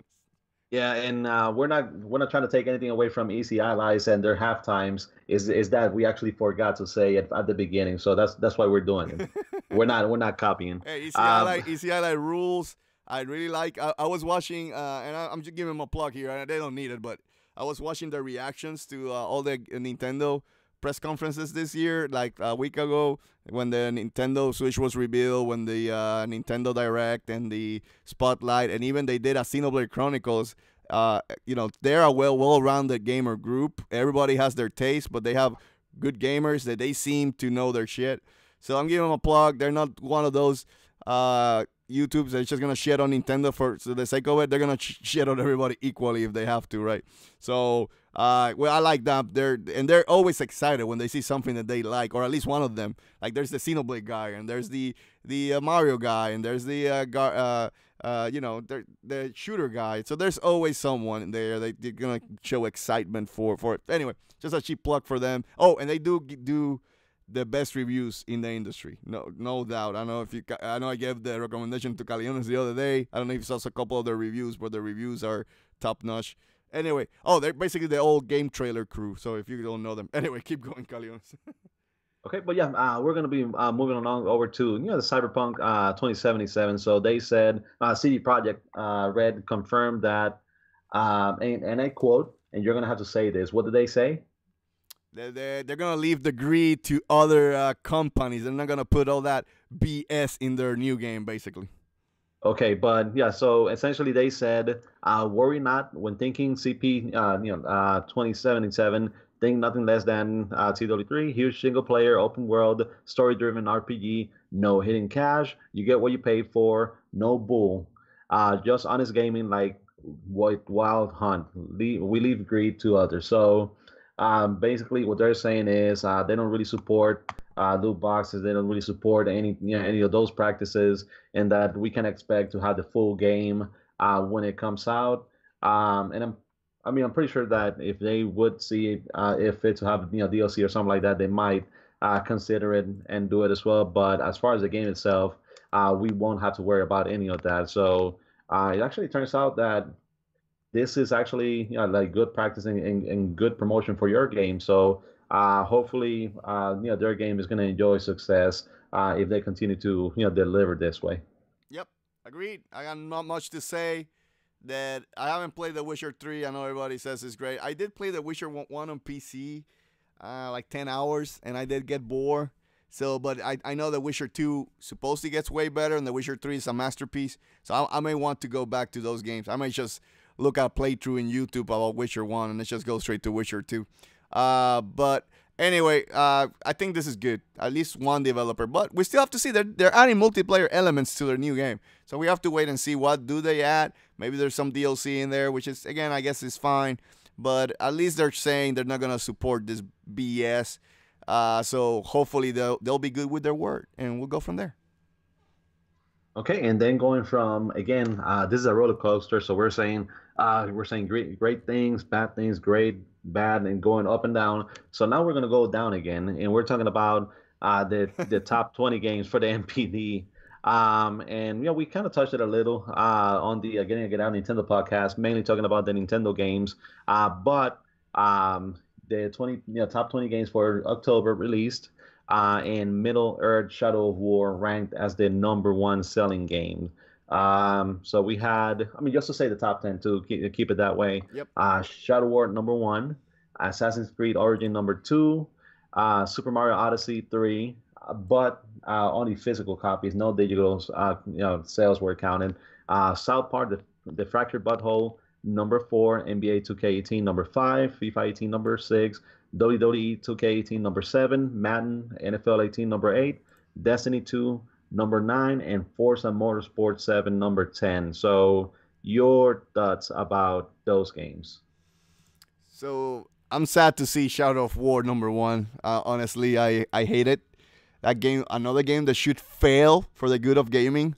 Yeah, and we're not trying to take anything away from Easy Allies and their half times. Is that we actually forgot to say it at the beginning, so that's why we're doing it. we're not copying. Hey, ECI rules. I really like. I was watching, and I'm just giving them a plug here. And they don't need it, but I was watching the reactions to all the Nintendo press conferences this year, like a week ago when the Nintendo Switch was revealed, when the Nintendo Direct and the Spotlight, and even they did a Xenoblade Chronicles. They're a well-rounded gamer group. Everybody has their taste, but they have good gamers that they seem to know their shit. So I'm giving them a plug. They're not one of those YouTubes that's just gonna shit on Nintendo for the sake of it. They're gonna shit on everybody equally if they have to, right? So, I like that. They're always excited when they see something that they like, or at least one of them. Like there's the Xenoblade guy, and there's the Mario guy, and there's the the shooter guy. So there's always someone there that they're gonna show excitement for it. Anyway, just a cheap plug for them. Oh, and they do the best reviews in the industry, no doubt. I know I gave the recommendation to Caliones the other day. I don't know if you saw a couple of their reviews, but the reviews are top notch. Anyway, they're basically the old game trailer crew. So if you don't know them, anyway, keep going, Caliones. Okay, but yeah, we're gonna be moving along over to the Cyberpunk 2077. So they said CD Projekt Red confirmed that, and I quote, and you're gonna have to say this. What did they say? They're gonna leave the greed to other companies. They're not gonna put all that BS in their new game, basically. Okay, but yeah, so essentially they said, worry not when thinking CP 2077. Think nothing less than TW3, huge single player, open world, story driven RPG, no hidden cash, you get what you pay for, no bull. Just honest gaming like Wild Hunt. We leave greed to others. So basically what they're saying is they don't really support loot boxes, they don't really support any of those practices, and that we can expect to have the full game when it comes out. And I'm pretty sure that if they would see if it's to have DLC or something like that, they might consider it and do it as well. But as far as the game itself, we won't have to worry about any of that. So it actually turns out that this is actually like good practice and good promotion for your game. So hopefully their game is going to enjoy success if they continue to deliver this way. Yep, agreed. I got not much to say. That I haven't played The Witcher 3. I know everybody says it's great. I did play The Witcher 1 on PC, like 10 hours, and I did get bored. So, but I know The Witcher 2 supposedly gets way better, and The Witcher 3 is a masterpiece. So I may want to go back to those games. I might just look at playthrough in YouTube about Witcher 1, and let's just go straight to Witcher 2. But anyway, I think this is good. At least one developer. But we still have to see. They're adding multiplayer elements to their new game. So we have to wait and see what do they add. Maybe there's some DLC in there, which is, again, I guess is fine. But at least they're saying they're not going to support this BS. So hopefully they'll be good with their word. And we'll go from there. Okay, and then going from, again, this is a roller coaster. So we're saying great things, bad things, great, bad, and going up and down. So now we're going to go down again. And we're talking about the top 20 games for the NPD. And we kind of touched it a little on the Getting It Out Nintendo podcast, mainly talking about the Nintendo games. But the top 20 games for October released, and Middle Earth: Shadow of War ranked as the #1 selling game. So we had, just to say the top 10 to keep it that way. Yep. Shadow of War #1, Assassin's Creed Origin #2, Super Mario Odyssey 3. But only physical copies, no digital sales were counted. South Park, the Fractured Butthole, #4, NBA 2K18 #5, FIFA 18 #6, WWE 2K18 #7, Madden NFL 18 #8, Destiny 2 #9, and Forza Motorsport 7 #10. So your thoughts about those games? So I'm sad to see Shadow of War #1. Honestly, I hate it. That game, another game that should fail for the good of gaming.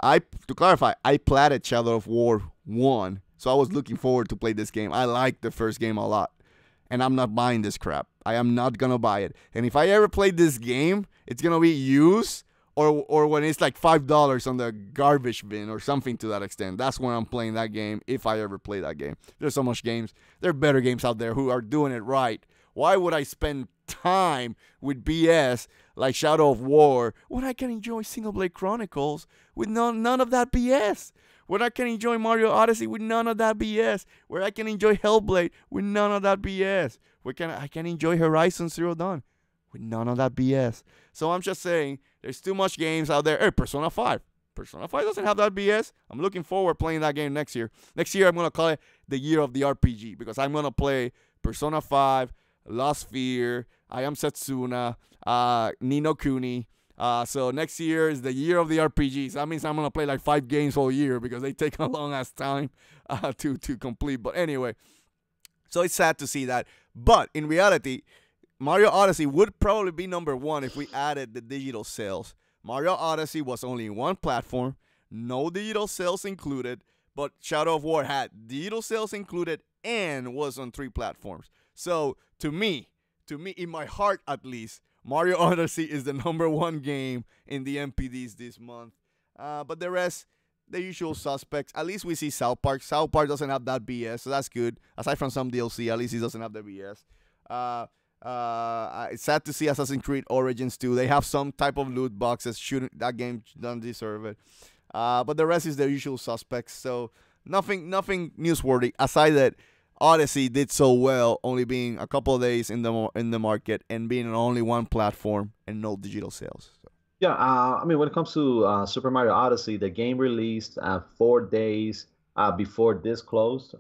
To clarify, I platted Shadow of War 1, so I was looking forward to play this game. I liked the first game a lot, and I'm not buying this crap. I am not gonna buy it. And if I ever play this game, it's gonna be used or when it's like $5 on the garbage bin or something to that extent. That's when I'm playing that game, if I ever play that game. There's so much games. There are better games out there who are doing it right. Why would I spend time with BS like Shadow of War, when I can enjoy Xenoblade Chronicles with none of that BS. Where I can enjoy Mario Odyssey with none of that BS. Where I can enjoy Hellblade with none of that BS. Where I can enjoy Horizon Zero Dawn with none of that BS. So I'm just saying, there's too much games out there. Hey, Persona 5. Persona 5 doesn't have that BS. I'm looking forward playing that game next year. Next year, I'm going to call it the year of the RPG, because I'm going to play Persona 5, Lost Sphere, I Am Setsuna, Ni no Kuni. So next year is the year of the RPGs. That means I'm going to play like 5 games all year, because they take a long ass time to complete. But anyway, so it's sad to see that. But in reality, Mario Odyssey would probably be number 1 if we added the digital sales. Mario Odyssey was only in one platform, no digital sales included, but Shadow of War had digital sales included and was on 3 platforms. So to me, in my heart at least, Mario Odyssey is the number 1 game in the MPDs this month. But the rest, the usual suspects. At least we see South Park. South Park doesn't have that BS, so that's good. Aside from some DLC, at least he doesn't have the BS. It's sad to see Assassin's Creed Origins 2. They have some type of loot boxes. That game doesn't deserve it. But the rest is the usual suspects. So nothing newsworthy aside that Odyssey did so well, only being a couple of days in the market and being on only one platform and no digital sales. So. Yeah, I mean, when it comes to Super Mario Odyssey, the game released 4 days before this closed.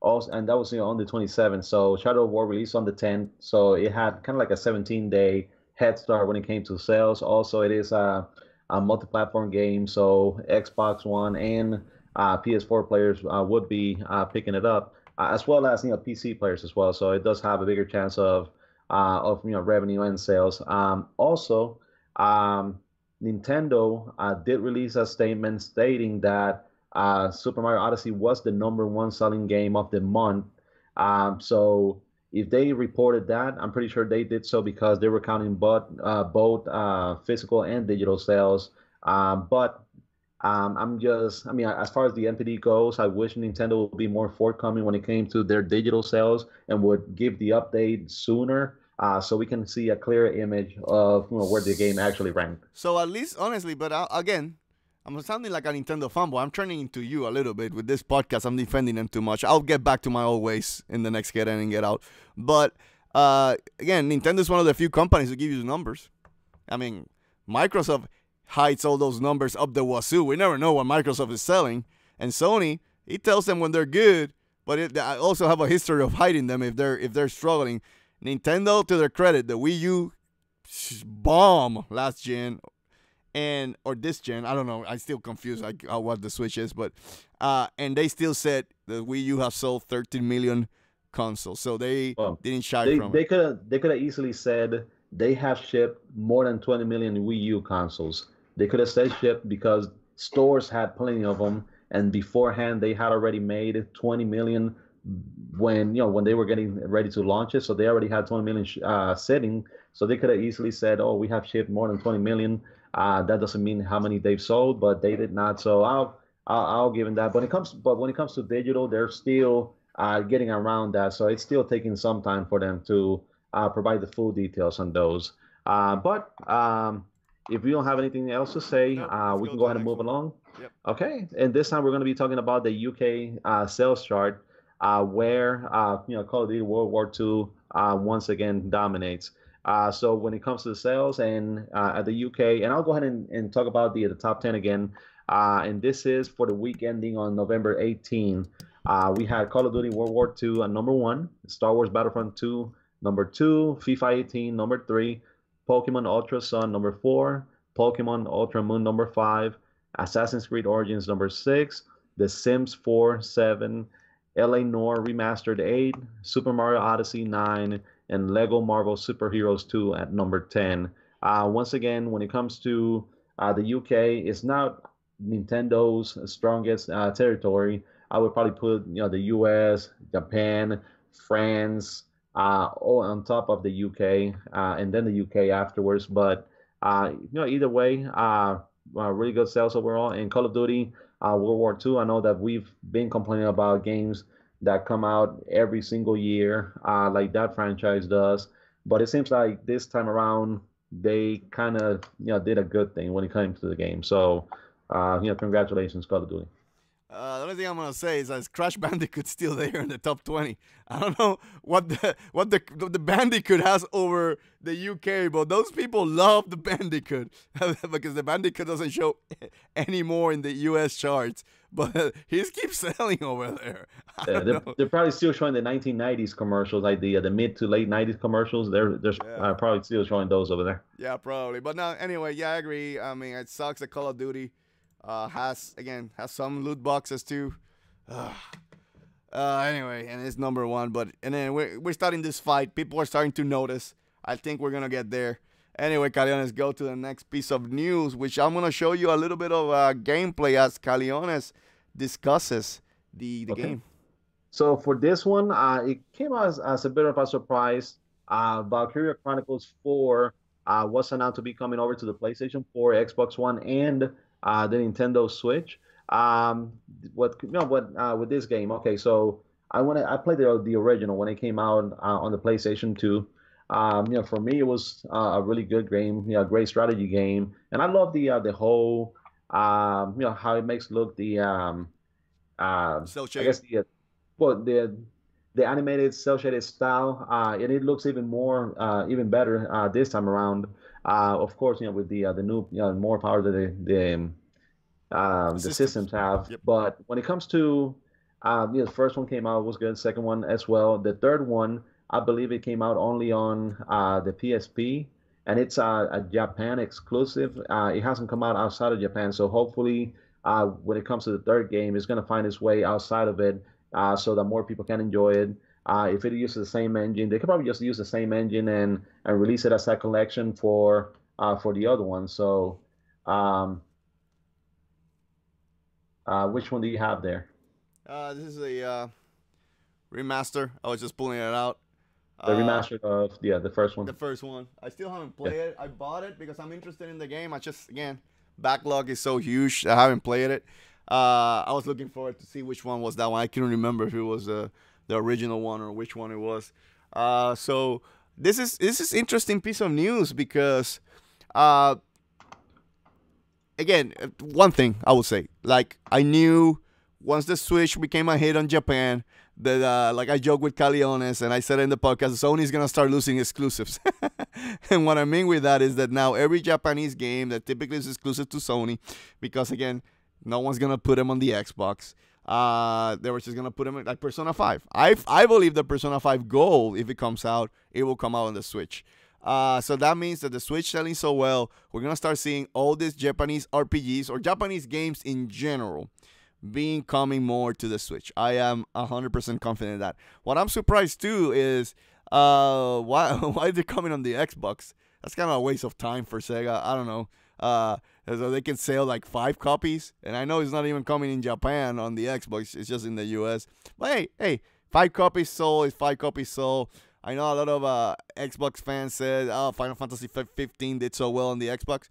Also, and that was on the 27th. So Shadow of War released on the 10th. So it had kind of like a 17-day head start when it came to sales. Also, it is a multi-platform game, so Xbox One and PS4 players would be picking it up, as well as PC players as well. So it does have a bigger chance of revenue and sales. Also, Nintendo did release a statement stating that Super Mario Odyssey was the number 1 selling game of the month. So if they reported that, I'm pretty sure they did so because they were counting both physical and digital sales. As far as the NPD goes, I wish Nintendo would be more forthcoming when it came to their digital sales and would give the update sooner. So we can see a clearer image of where the game actually ranked. So at least, honestly, but again, I'm sounding like a Nintendo fanboy. I'm turning into you a little bit with this podcast. I'm defending them too much. I'll get back to my old ways in the next Get In and Get Out. But again, Nintendo is one of the few companies who give you the numbers. I mean, Microsoft hides all those numbers up the wazoo. We never know what Microsoft is selling. And Sony, it tells them when they're good, but they also have a history of hiding them if they're struggling. Nintendo, to their credit, the Wii U bomb last gen. Or this gen, I don't know. I'm still confused like what the Switch is, but and they still said the Wii U have sold 13 million consoles, so they didn't shy from it. They could have easily said they have shipped more than 20 million Wii U consoles. They could have said shipped because stores had plenty of them, and beforehand they had already made 20 million when they were getting ready to launch it. So they already had 20 million sitting. So they could have easily said, "Oh, we have shipped more than 20 million." That doesn't mean how many they've sold, but they did not. So I'll give them that. But when it comes to digital, they're still getting around that. So it's still taking some time for them to provide the full details on those. But if we don't have anything else to say, we can go ahead and move along. Yep. Okay. And this time we're going to be talking about the UK sales chart, where Call of Duty World War II once again dominates. So when it comes to the sales and at the UK, and I'll go ahead and talk about the top 10 again. And this is for the week ending on November 18. We had Call of Duty World War II at number 1, Star Wars Battlefront 2 number 2, FIFA 18 number 3, Pokemon Ultra Sun number 4, Pokemon Ultra Moon number 5, Assassin's Creed Origins number 6, The Sims 4 7, LA Noire Remastered 8, Super Mario Odyssey 9, and Lego Marvel Super Heroes 2 at number 10. Once again, when it comes to the UK, it's not Nintendo's strongest territory. I would probably put the US, Japan, France all on top of the UK, and then the UK afterwards. But either way, really good sales overall. In Call of Duty World War II, I know that we've been complaining about games that come out every single year, like that franchise does. But it seems like this time around they kind of did a good thing when it came to the game. So congratulations, Call of Duty. The only thing I'm gonna say is that Crash Bandicoot's still there in the top 20. I don't know what the Bandicoot has over the UK, but those people love the Bandicoot because the Bandicoot doesn't show anymore in the US charts, but he keeps selling over there. I Yeah, don't know. they're probably still showing the 1990s commercials, like the mid to late 90s commercials. They're Yeah. probably still showing those over there. Yeah, probably. But now, anyway, yeah, I agree. I mean, it sucks that Call of Duty has some loot boxes too. Anyway, and it's number one. But and then we're starting this fight. People are starting to notice. I think we're gonna get there. Anyway, Caliones, go to the next piece of news, which I'm gonna show you a little bit of gameplay as Caliones discusses the Okay. game. So for this one, it came as a bit of a surprise. Valkyria Chronicles 4 was announced to be coming over to the PlayStation 4, Xbox One, and the Nintendo Switch. With this game? Okay, so I played the original when it came out on the PlayStation 2. For me, it was a really good game, great strategy game, and I love the whole, how it makes look So I shaded. guess well the animated cell shaded style, and it looks even better this time around. Of course, with the new more power that the Systems. systems have. Yep. But when it comes to the first one came out was good, second one as well. The third one, I believe it came out only on the PSP, and it's a Japan exclusive. It hasn't come out outside of Japan, so hopefully, when it comes to the third game, it's going to find its way outside of it, so that more people can enjoy it. If it uses the same engine, they could probably just use the same engine and release it as a collection for the other one. So, um, which one do you have there? This is a remaster. I was just pulling it out. The Uh, remastered of the first one. the first one. I still haven't Yeah. played it. I bought it because I'm interested in the game. I just again backlog is so huge. I haven't played it. I was looking forward to see which one was that one. I couldn't remember if it was the original one or which one it was. So this is interesting piece of news because uh, again, one thing I would say, like I knew once the Switch became a hit on Japan, that like I joke with Caliones and I said in the podcast, Sony's gonna start losing exclusives. And what I mean with that is that now every Japanese game that typically is exclusive to Sony, because again, no one's gonna put them on the Xbox. They were just gonna put them in, like Persona 5. I believe the Persona 5 Gold, if it comes out, it will come out on the Switch. So that means that the Switch selling so well, we're gonna start seeing all these Japanese RPGs or Japanese games in general being coming more to the Switch. I am 100% confident in that. What I'm surprised too is why why they're coming on the Xbox. That's kind of a waste of time for Sega. I don't know. So they can sell like 5 copies, and I know it's not even coming in Japan on the Xbox. It's just in the US. But hey, 5 copies sold is 5 copies sold. I know a lot of Xbox fans said, "Oh, Final Fantasy 15 did so well on the Xbox."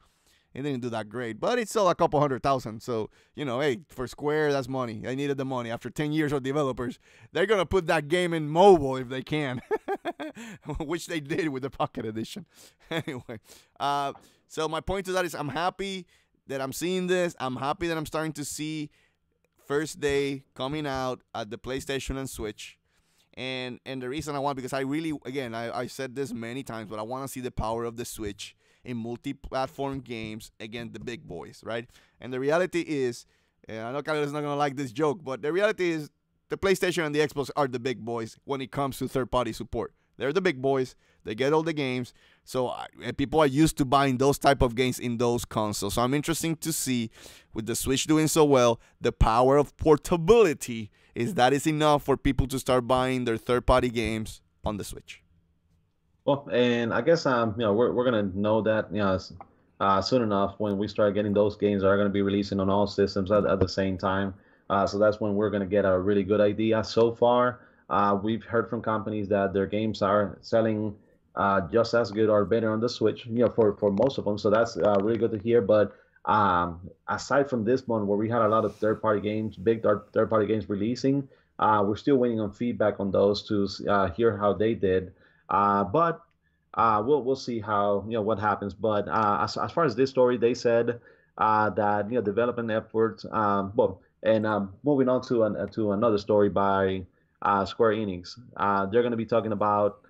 It didn't do that great, but it's still a couple 100,000. So, hey, for Square, that's money. They needed the money. After 10 years of developers, they're going to put that game in mobile if they can, which they did with the Pocket Edition. Anyway, so my point to that is I'm happy that I'm seeing this. I'm happy that I'm starting to see first day coming out at the PlayStation and Switch. And the reason I want, because I really, again, I said this many times, but I want to see the power of the Switch in multi-platform games against the big boys, right? And the reality is, and I know Kyle is not going to like this joke, but the reality is the PlayStation and the Xbox are the big boys when it comes to third-party support. They're the big boys. They get all the games. So people are used to buying those type of games in those consoles. So I'm interested to see, with the Switch doing so well, the power of portability is enough for people to start buying their third-party games on the Switch. Well, and I guess we're gonna know that soon enough when we start getting those games that are gonna be releasing on all systems at the same time. So that's when we're gonna get a really good idea. So far, we've heard from companies that their games are selling just as good or better on the Switch. For most of them. So that's really good to hear. But aside from this one, where we had a lot of third-party games, big third-party games releasing, we're still waiting on feedback on those to hear how they did. But we'll see how what happens. But as far as this story, they said that development efforts. Well, and moving on to another story by Square Enix. They're going to be talking about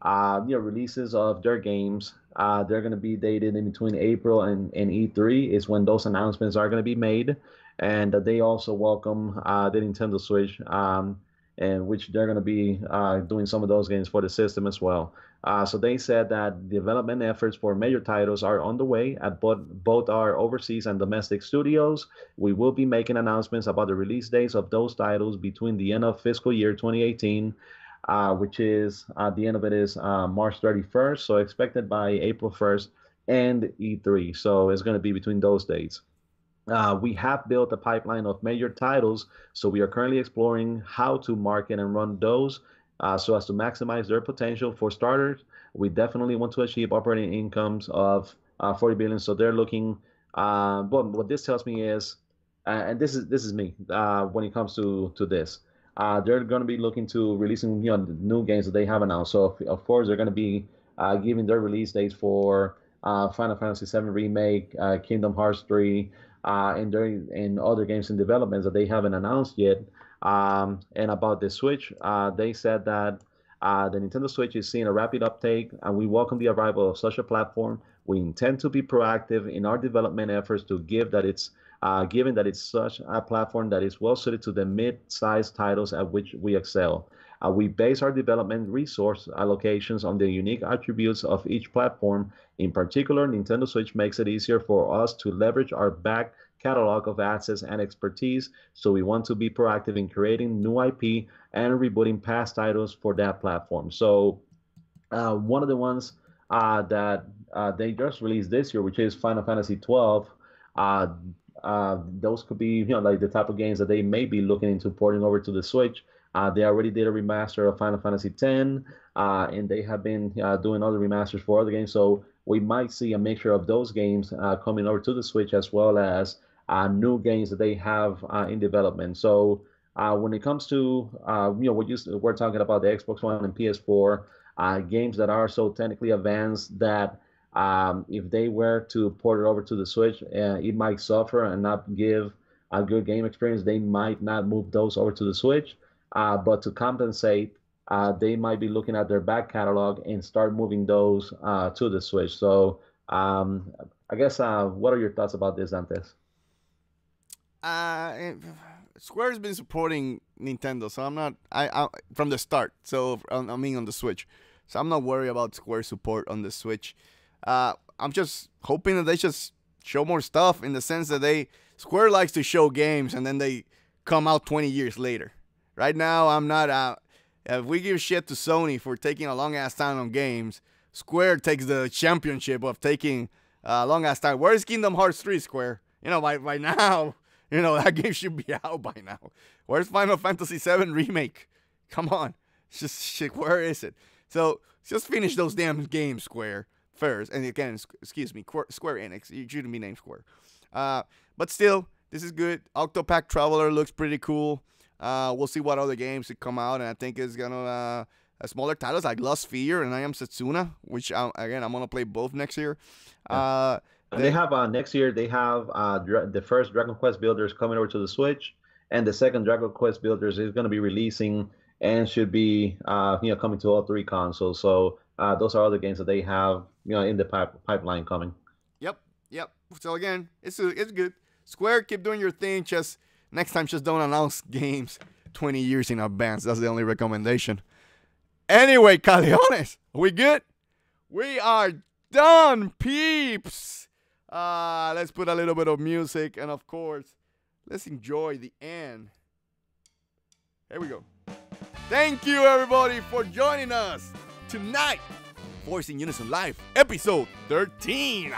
releases of their games. They're going to be dated in between April and E3 is when those announcements are going to be made, and they also welcome the Nintendo Switch, and which they're going to be doing some of those games for the system as well. So they said that development efforts for major titles are underway at both our overseas and domestic studios. We will be making announcements about the release dates of those titles between the end of fiscal year 2018, which is the end of it is March 31st. So expected by April 1st and E3. So it's going to be between those dates. We have built a pipeline of major titles, so we are currently exploring how to market and run those so as to maximize their potential. For starters, we definitely want to achieve operating incomes of 40 billion. So they're looking. What this tells me is, and this is me when it comes to this. They're going to be looking to releasing new games that they have announced. So of course they're going to be giving their release dates for Final Fantasy VII Remake, Kingdom Hearts 3, and other games in development that they haven't announced yet. And about the Switch, they said that the Nintendo Switch is seeing a rapid uptake, and we welcome the arrival of such a platform. We intend to be proactive in our development efforts to give that it's given that it's such a platform that is well suited to the mid-sized titles at which we excel. We base our development resource allocations on the unique attributes of each platform. In particular, Nintendo Switch makes it easier for us to leverage our back catalog of assets and expertise, so we want to be proactive in creating new IP and rebooting past titles for that platform. So one of the ones that they just released this year, which is Final Fantasy 12, those could be like the type of games that they may be looking into porting over to the Switch. They already did a remaster of Final Fantasy X, and they have been doing other remasters for other games. So we might see a mixture of those games coming over to the Switch, as well as new games that they have in development. So when it comes to we're talking about the Xbox One and PS4 games that are so technically advanced that if they were to port it over to the Switch, it might suffer and not give a good game experience. They might not move those over to the Switch. But to compensate, they might be looking at their back catalog and start moving those to the Switch. So I guess what are your thoughts about this, Dantes? Square's been supporting Nintendo, so I'm not I from the start. So I mean on the Switch, so I'm not worried about Square support on the Switch. I'm just hoping that they just show more stuff, in the sense that Square likes to show games and then they come out 20 years later. Right now, I'm not. If we give shit to Sony for taking a long ass time on games, Square takes the championship of taking a long ass time. Where's Kingdom Hearts 3, Square? By now, that game should be out by now. Where's Final Fantasy VII Remake? Come on, it's just shit. Where is it? So just finish those damn games, Square, first. And again, excuse me, Square Enix. You shouldn't be named Square. But still, this is good. Octopath Traveler looks pretty cool. We'll see what other games could come out, and I think it's gonna smaller titles like Lost Fear and I Am Setsuna, which I'm gonna play both next year. They have next year. They have the first Dragon Quest Builders coming over to the Switch, and the second Dragon Quest Builders is gonna be releasing and should be coming to all three consoles. So those are other games that they have in the pipeline coming. Yep. So again, it's good. Square, keep doing your thing. Just next time, just don't announce games 20 years in advance. That's the only recommendation. Anyway, Caleones, we good? We are done, peeps. Let's put a little bit of music, and of course, let's enjoy the end. Here we go. Thank you, everybody, for joining us tonight. Force In Unison Live, episode 13.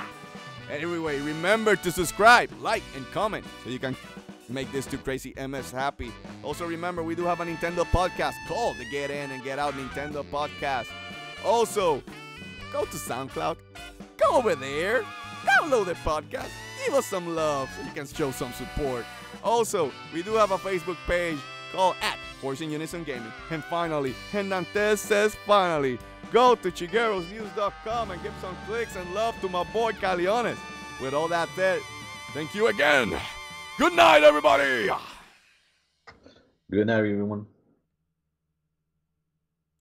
Anyway, remember to subscribe, like, and comment so you can make this two crazy MS happy. Also, remember, we do have a Nintendo podcast called the Get In and Get Out Nintendo Podcast. Also, go to SoundCloud. Go over there. Download the podcast. Give us some love so you can show some support. Also, we do have a Facebook page called @Force In Unison Gaming. And finally, Dantes says finally, go to chiguerosnews.com and give some clicks and love to my boy Caliones. With all that said, thank you again. Good night, everybody. Good night, everyone.